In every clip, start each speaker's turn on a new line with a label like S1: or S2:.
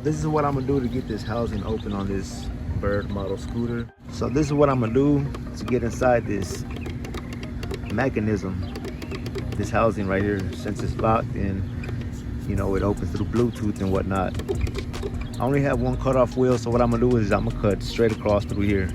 S1: This is what I'm gonna do to get this housing open on this Bird model scooter. So this is what I'm gonna do to get inside this mechanism, this housing right here. Since it's locked and you know it opens through Bluetooth and whatnot. I only have one cutoff wheel, so what I'm gonna do is I'm gonna cut straight across through here.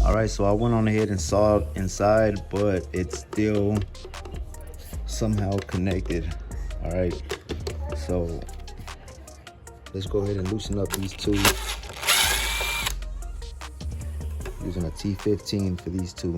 S1: Alright, so I went on ahead and saw it inside, but it's still somehow connected. Alright, so let's go ahead and loosen up these two. Using a T15 for these two.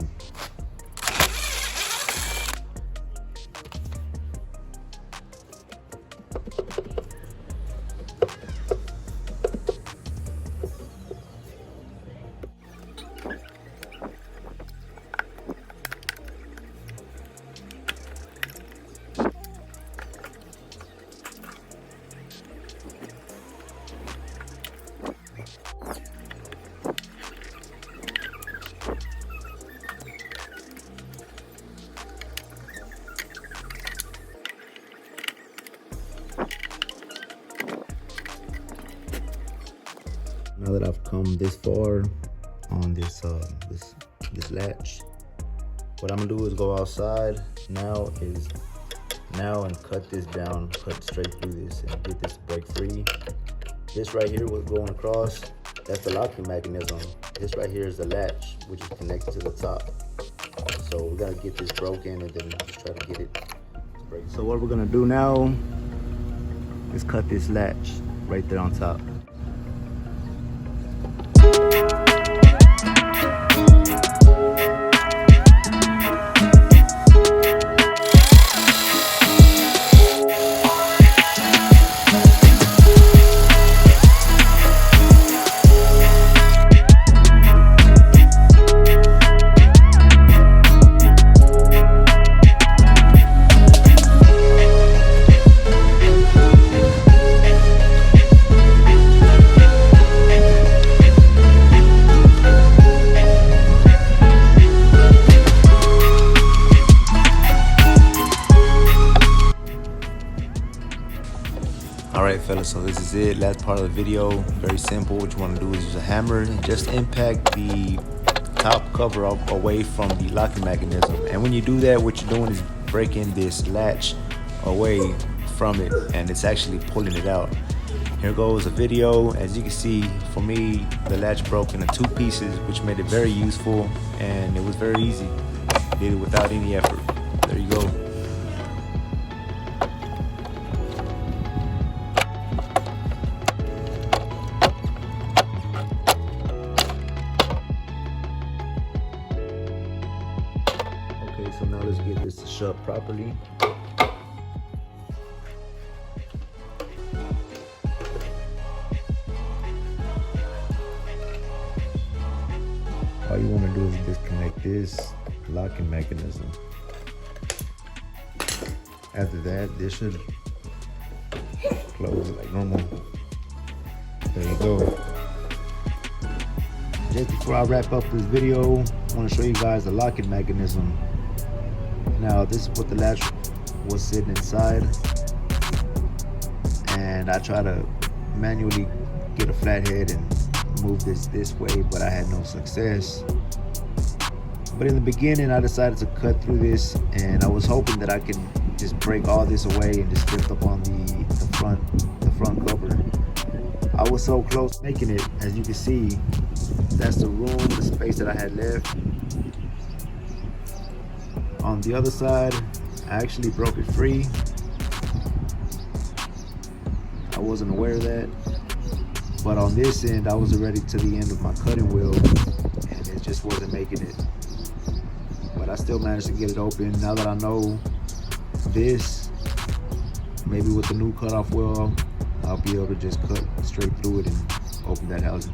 S1: Now that I've come this far on this this latch, what I'm gonna do is go outside now and cut this down, cut straight through this and get this break free. This right here was going across, that's the locking mechanism. This right here is the latch, which is connected to the top. So we're gonna get this broken and then just try to get it to break. So what we're gonna do now is cut this latch right there on top. Alright fellas, so this is it, last part of the video. Very simple. What you want to do is use a hammer and just impact the top cover away from the locking mechanism. And when you do that, what you're doing is breaking this latch away from it, and it's actually pulling it out. Here goes a video. As you can see, for me, the latch broke into two pieces, which made it very useful, and it was very easy. Did it without any effort. There you go. So now let's get this shut properly. All you want to do is disconnect this locking mechanism. After that, this should close like normal. There you go. Just before I wrap up this video, I want to show you guys the locking mechanism. Now this is what the latch was sitting inside, and I try to manually get a flathead and move this way, but I had no success. But in the beginning I decided to cut through this, and I was hoping that I could just break all this away and just lift up on the front cover. I was so close to making it. As you can see, that's the room, the space that I had left. On the other side, I actually broke it free. I wasn't aware of that. But on this end, I was already to the end of my cutting wheel, and it just wasn't making it. But I still managed to get it open. Now that I know this, maybe with the new cutoff wheel, I'll be able to just cut straight through it and open that housing.